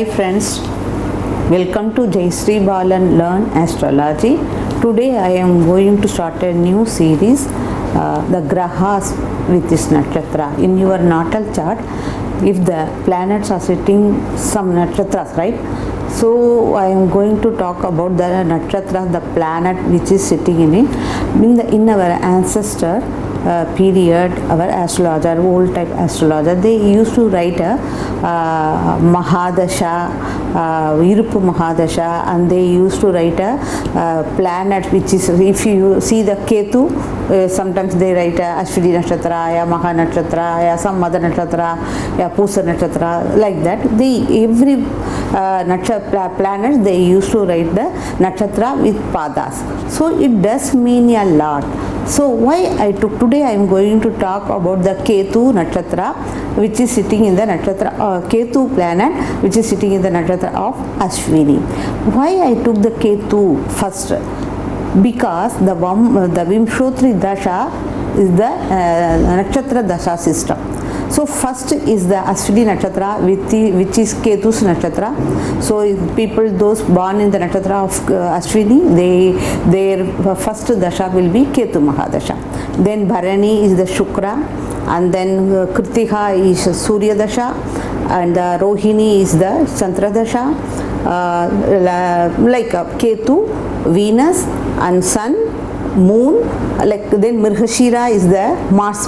Hi friends, welcome to Jayashree Balan Learn Astrology. Today I am going to start a new series, the Grahas with this nakshatra. In your natal chart, if the planets are sitting some nakshatras, right? So I am going to talk about the nakshatra, the planet which is sitting in it. In our ancestor period, our astrologer, old type astrologer, they used to write a Mahadasha, Irupu Mahadasha, and they used to write a planet which is, if you see the Ketu, sometimes they write Ashwini Nakshatra, ya Maha Nakshatra, ya some other Nakshatra, ya Pusa Nakshatra, like that. Every planet they used to write the Nakshatra with Padas. So it does mean a lot. So why today I am going to talk about the Ketu Nakshatra, which is sitting in the Nakshatra, Ketu planet, which is sitting in the Nakshatra of Ashwini. Why I took the Ketu first? Because the Vimshottri Dasha is the Nakshatra Dasha system. So first is the Ashwini Nakshatra, which is Ketu's Nakshatra. So people, those born in the Nakshatra of Ashwini, their first Dasha will be Ketu Mahadasha. Then Bharani is the Shukra, and then Kritika is Surya Dasha, and Rohini is the Chantra Dasha, like Ketu, Venus and Sun, Moon, like then Mrgashira is the Mars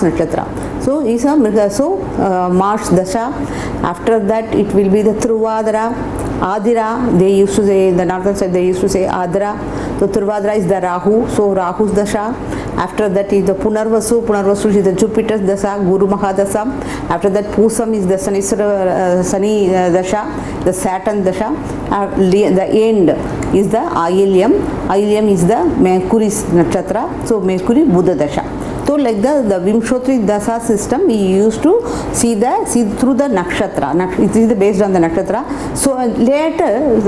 Nakshatra. So is a Mars Dasha. After that it will be the Truvadra, Adira, they used to say, in the northern side they used to say Adra. So Truvadra is the Rahu, so Rahu's Dasha. After that is the Punarvasu is the Jupiter's Dasha, Guru Mahadasha. After that Pusam is the Sani Dasha, the Saturn Dasha. The end is the Ayelyam. Ayelyam is the Mercury's Nakshatra, so Mercury Buddha Dasha. So like the Vimshottri Dasha system, we used to see through the nakshatra. It is based on the nakshatra. So later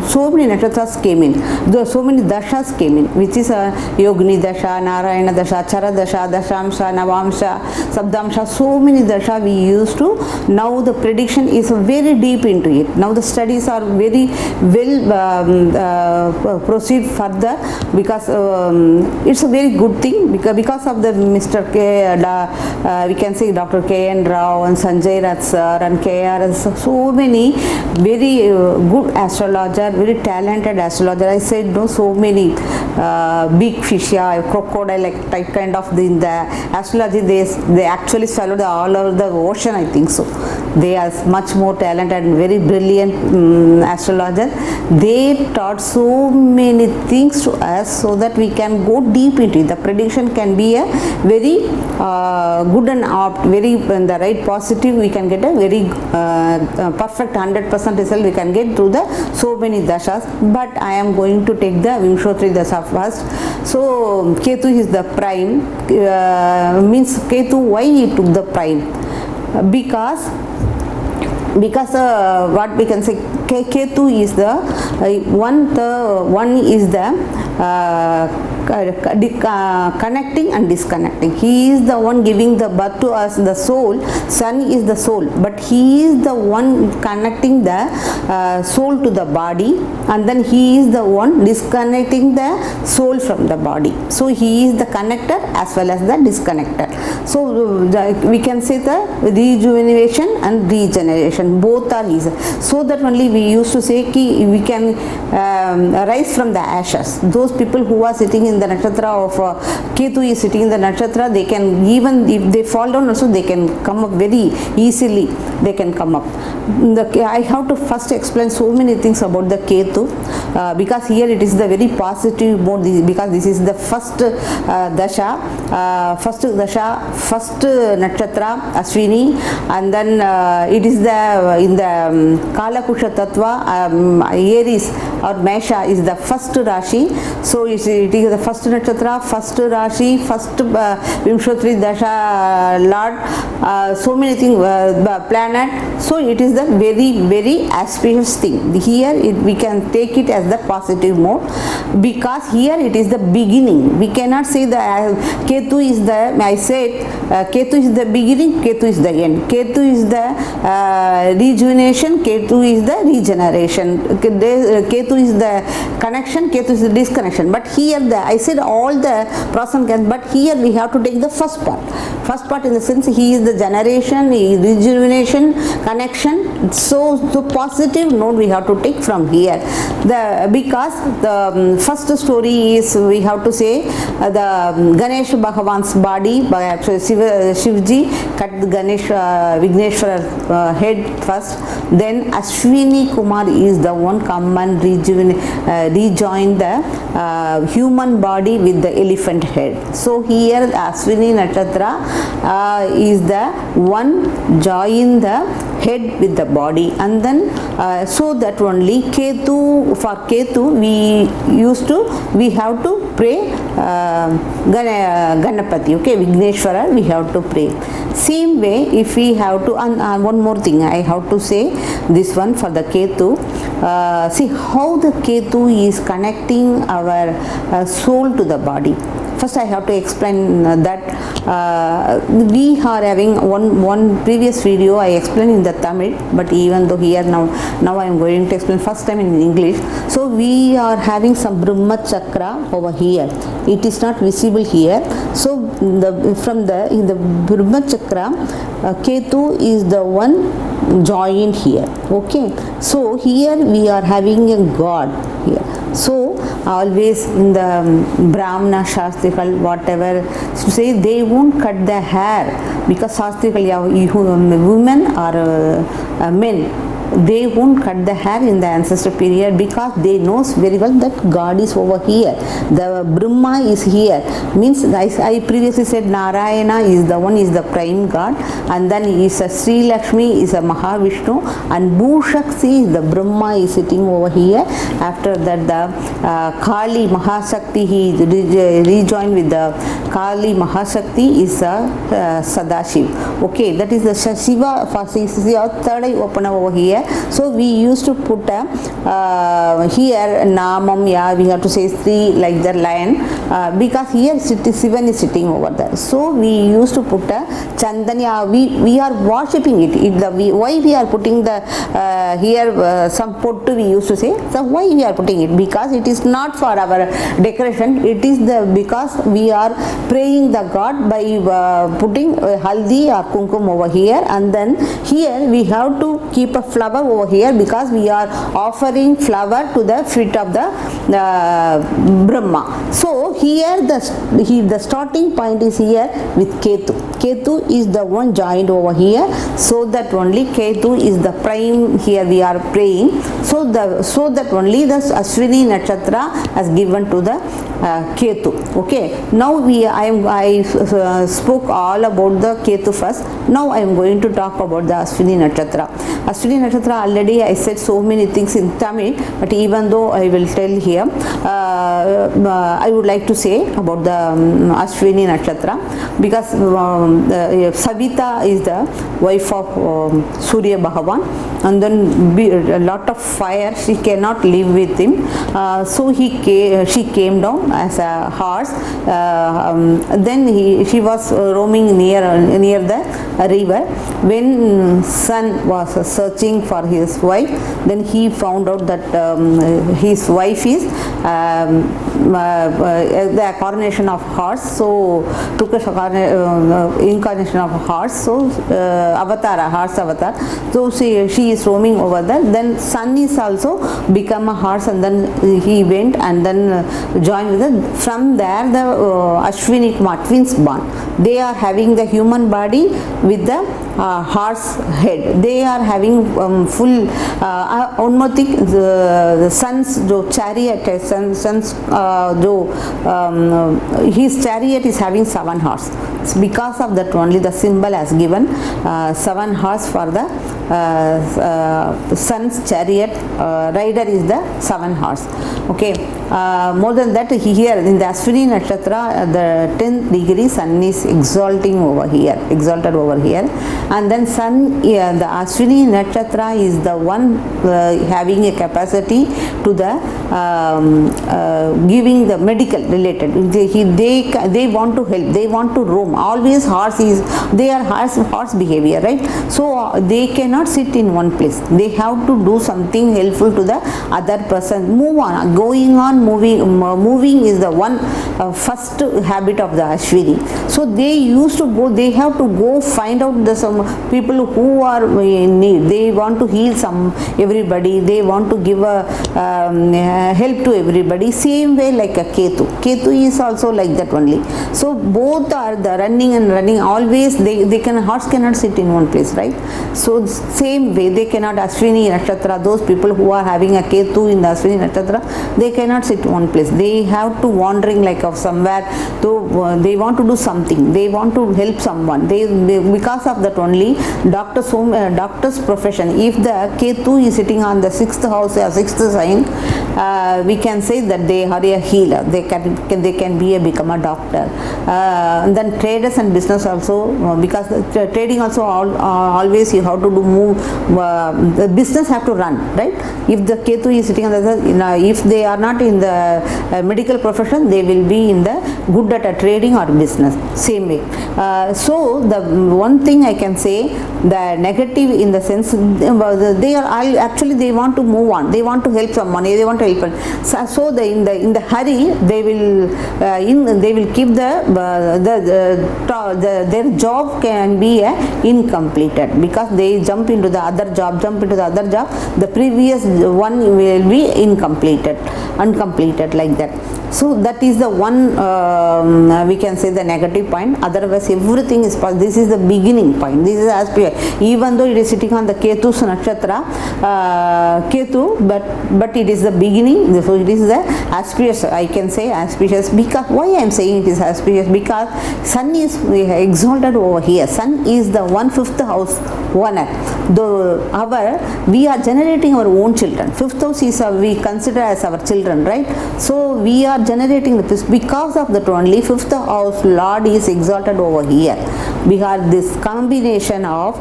so many nakshatras came in. So many dashas came in, which is Yogini Dasha, Narayana Dasha, Chara Dasha, Dashamsha, Navamsha, Sabdamsha. So many dasha we used to. Now the prediction is very deep into it. Now the studies are very well proceed further, because it's a very good thing, because of the Mr. K, we can say Dr. K.N. Rao and Sanjay Rath sir and KRS, so many very good astrologer, very talented astrologer. I said no, so many big fish, crocodile like type kind of in the astrology. They actually swallowed all over the ocean, I think so. They are much more talented and very brilliant astrologer. They taught so many things to us so that we can go deep into it. The prediction can be a very good and opt, very in the right positive, we can get a very perfect 100% result we can get through the so many dashas. But I am going to take the Vimshottri Dasha first. So Ketu is the prime, means Ketu, why he took the prime? Because what we can say, Ketu is the one is the connecting and disconnecting. He is the one giving the birth to us, the soul. Sun is the soul, but he is the one connecting the soul to the body, and then he is the one disconnecting the soul from the body. So he is the connector as well as the disconnector. So we can say the rejuvenation and regeneration, both are his. So that only we used to say we can rise from the ashes. Those people who are sitting in the nakshatra of Ketu is sitting in the nakshatra, they can, even if they fall down also, they can come up very easily. They can come up. I have to first explain so many things about the Ketu, because here it is the very positive mode, because this is the first dasha, first nakshatra Ashwini, and then it is the in the Kalakusha Tattva, Aries or Mesha is the first Rashi. So it is the first nakshatra, first Rashi, first Vimshottri Dasha Lord, so many things, planet. So it is the very auspicious thing. Here we can take it as the positive mode, because here it is the beginning. We cannot say the Ketu is the, I said Ketu is the beginning, Ketu is the end. Ketu is the rejuvenation, Ketu is the regeneration. Ketu is the connection, Ketu is the disconnection. But here I said all the pros and cons, but here we have to take the first part. First part in the sense he is the generation, he is rejuvenation, connection. So positive note we have to take from here. Because the first story is, we have to say, the Ganesh Bhagavan's body, by actually Shivji cut Ganesh Vigneshwara head first, then Ashwini Kumar is the one come and rejoin the human body with the elephant head. So here Ashwini Nakshatra is the one join the head with the body, and then so that only Ketu, for Ketu we have to pray Ganapati, okay, Vigneshwara we have to pray. Same way, if we have to, and one more thing I have to say, this one for the Ketu, see how the Ketu is connecting our soul to the body. First I have to explain that we are having one previous video I explained in the Tamil, but even though here now I am going to explain first time in English. So we are having some Brahma Chakra over here. It is not visible here. So in the Brahma Chakra, Ketu is the one joined here. Okay. So here we are having a God here. So always in the Brahmana Shastrikal, whatever say, they won't cut the hair, because Shastrikal women or men, they won't cut the hair in the ancestor period, because they knows very well that God is over here, the Brahma is here. Means I previously said Narayana is the one, is the prime God, and then is a Sri Lakshmi is a Mahavishnu, and Bhushakti is the Brahma is sitting over here. After that the Kali Mahashakti, he rejoined with the Kali Mahashakti is a Sadashiv. Okay, that is the Shiva, third eye opener over here. So we used to put here Namam, yeah, we have to say Sri like the lion, because here Sivan is sitting over there. So we used to put a Chandanya, we are worshipping it. Why we are putting the here some pottu we used to say. So why we are putting it? Because it is not for our decoration. It is because we are praying the God by putting haldi or kumkum over here, and then here we have to keep a flower over here, because we are offering flower to the feet of the Brahma. So here the starting point is here with Ketu. Ketu is the one joined over here, so that only Ketu is the prime here we are praying. So that only the Ashwini Nakshatra has given to the Ketu. Okay. Now I spoke all about the Ketu first. Now I am going to talk about the Ashwini Nakshatra. Ashwini Nakshatra, already I said so many things in Tamil, but even though I will tell here, I would like to say about the Ashwini Nakshatra, because Savita is the wife of Surya Bhagavan, and then a lot of fire, she cannot live with him. So she came down as a horse. Then she was roaming near the river. When son was searching for his wife, then he found out that his wife is the coronation of horse. So took a incarnation of horse. So horse avatar. So she is roaming over there. Then son is also become a horse, and then he went and then joined with it. From there the Ashwini Kumar twins born. They are having the human body with the horse head. They are having full one more thing, the son's chariot, his chariot is having 7 horse. So because of that only the symbol has given 7 horse for the sun's chariot, rider is the 7 horse. Okay, more than that, here in the Ashwini Nakshatra, the 10th degree sun is exalted over here, and then sun, the Ashwini Nakshatra is the one having a capacity to the giving the medical related. They want to help, they want to roam. Always they are horse behavior, right? So they cannot sit in one place. They have to do something helpful to the other person. Move on, going on, moving is the one first habit of the Ashwini. So they used to go. They have to go find out some people who are in need. They want to heal everybody. They want to give a help to everybody. Same way like a Ketu. Ketu is also like that only. So both are the running and running. Always horse cannot sit in one place, right? So same way they cannot. Ashwini Nakshatra, those people who are having a Ketu in the Ashwini Nakshatra, they cannot sit in one place. They have to wandering like of somewhere. So they want to do something. They want to help someone. Because of that only doctor's profession. If the Ketu is sitting on the 6th house or 6th sign, we can say that they are a healer. They can become a doctor. Then traders and business also, because the trading also always you have to do move. The business have to run, right? If the Ketu is sitting on the, if they are not in the medical profession, they will be in the good at a trading or business. Same way. So the one thing I can say, the negative in the sense, they are actually they want to move on. They want to help someone. They want to help. So in the hurry, they will keep their job can be incompleted, because they jump into the other job. The previous one will be uncompleted like that. So that is the one we can say the negative point. Otherwise everything is positive. This is the beginning point. This is auspicious. Even though it is sitting on the Ketu's nakshatra, but it is the beginning. So it is the auspicious. I can say auspicious. Because why I am saying it is auspicious? Because sun is exalted over here. Sun is the 1/5 house owner. We are generating our own children. 5th house is we consider as our children, right? So we are generating this. Because of that only 5th house Lord is exalted over here. We have this combination of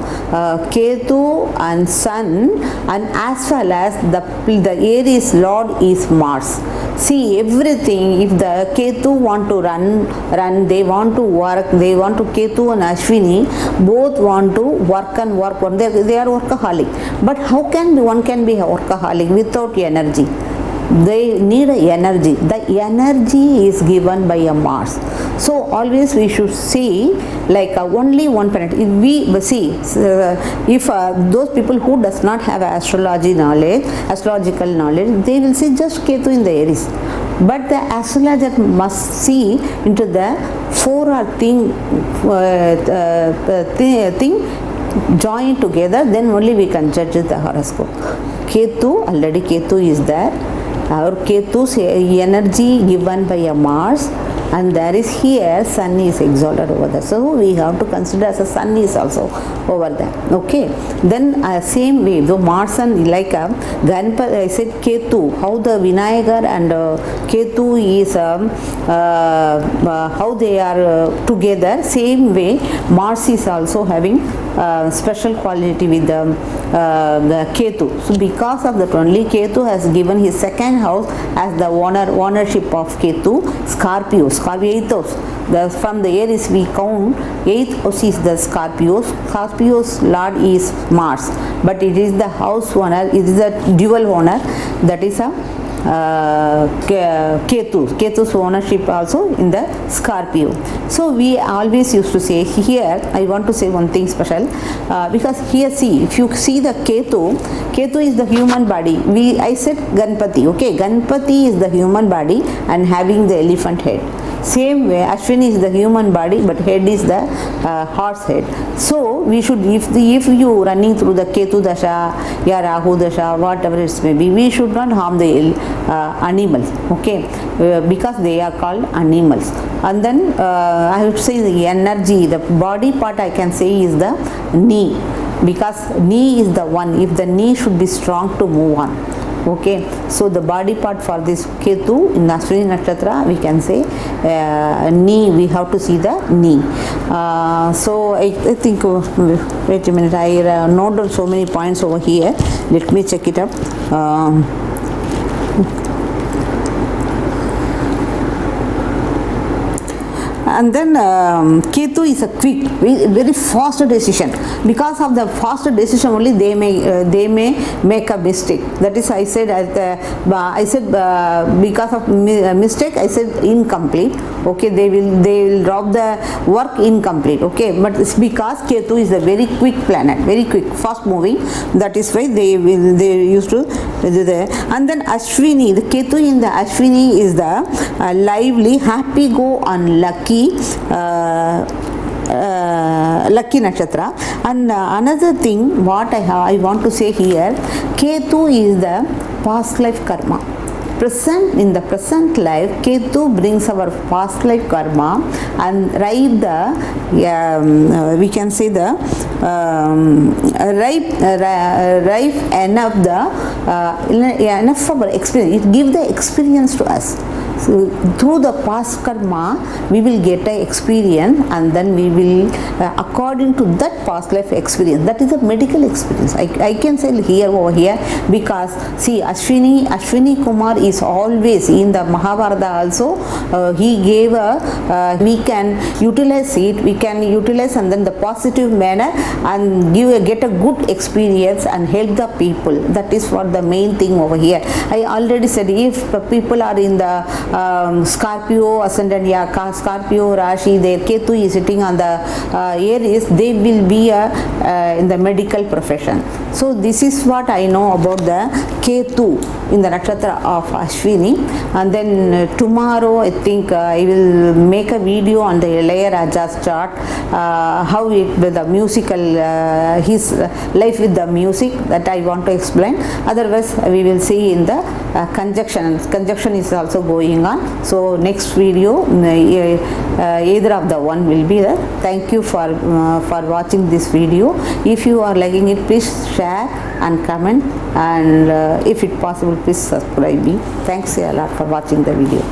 Ketu and Sun, and as well as the Aries Lord is Mars. See, everything, if the Ketu want to run, they want to work, they want to, Ketu and Ashwini both want to work. They are workaholic. But how can one can be a workaholic without energy? They need energy. The energy is given by a Mars. So always we should see like only one planet. If we see, if those people who does not have astrological knowledge, they will see just Ketu in the Aries. But the astrologer must see into the 4 thing join together, then only we can judge the horoscope. Ketu, already Ketu is there. Our Ketu's energy given by a Mars, and there is here Sun is exalted over there. So we have to consider as a Sun is also over there. Okay. Then same way, the Mars and like Ganpati, I said Ketu, how the Vinayagar and Ketu is how they are together. Same way, Mars is also having special quality with the Ketu. So because of that only, Ketu has given his 2nd house as the ownership of Ketu, Scorpio, 8th house. From the Aries we count 8th house is the Scorpio. Scorpio's Lord is Mars, but it is the house owner, it is a dual owner, that is a Ketu's ownership also in the Scorpio. So we always used to say, here I want to say one thing special, because here see, if you see the Ketu is the human body. I said Ganpati, okay, Ganpati is the human body and having the elephant head. Same way, Ashwini is the human body, but head is the horse head. So we should, if you running through the Ketu dasha, ya Rahu dasha, whatever it may be, we should not harm the animals, okay, because they are called animals. And then I would say the energy, the body part I can say is the knee. because knee is the one, if the knee should be strong to move on. Okay, so the body part for this Ketu in Ashwini Nakshatra, we can say knee, we have to see the knee. So I think, wait a minute, I noted so many points over here. Let me check it up. And then Ketu is a quick, very fast decision. Because of the fast decision only, they may make a mistake. That is, I said because of mistake, I said incomplete. Okay, they will drop the work incomplete. Okay, but it's because Ketu is a very quick planet, very quick, fast moving. That is why they used to do that. And then Ashwini, the Ketu in the Ashwini is the lively, happy go on lucky nakshatra. And another thing what I want to say here, Ketu is the past life karma. In the present life, Ketu brings our past life karma and ripe the we can say the ripe enough of our experience. It gives the experience to us. So through the past karma, we will get an experience, and then we will, according to that past life experience, that is a medical experience. I can say here over here, because see, Ashwini Kumar is always in the Mahabharata also. He gave we can utilize it, we can utilize and then the positive manner and get a good experience and help the people. That is what the main thing over here. I already said, if people are in the Scorpio ascendant, Scorpio Rashi, their Ketu is sitting on the Aries, they will be in the medical profession. So this is what I know about the Ketu in the nakshatra of Ashwini. And then tomorrow I think I will make a video on the Ilayaraja's chart, how it with the musical, his life with the music, that I want to explain. Otherwise we will see in the conjunction is also going on. So next video, either of the one will be there. Thank you for watching this video. If you are liking it, please share and comment, and if it possible, please subscribe me. Thanks a lot for watching the video.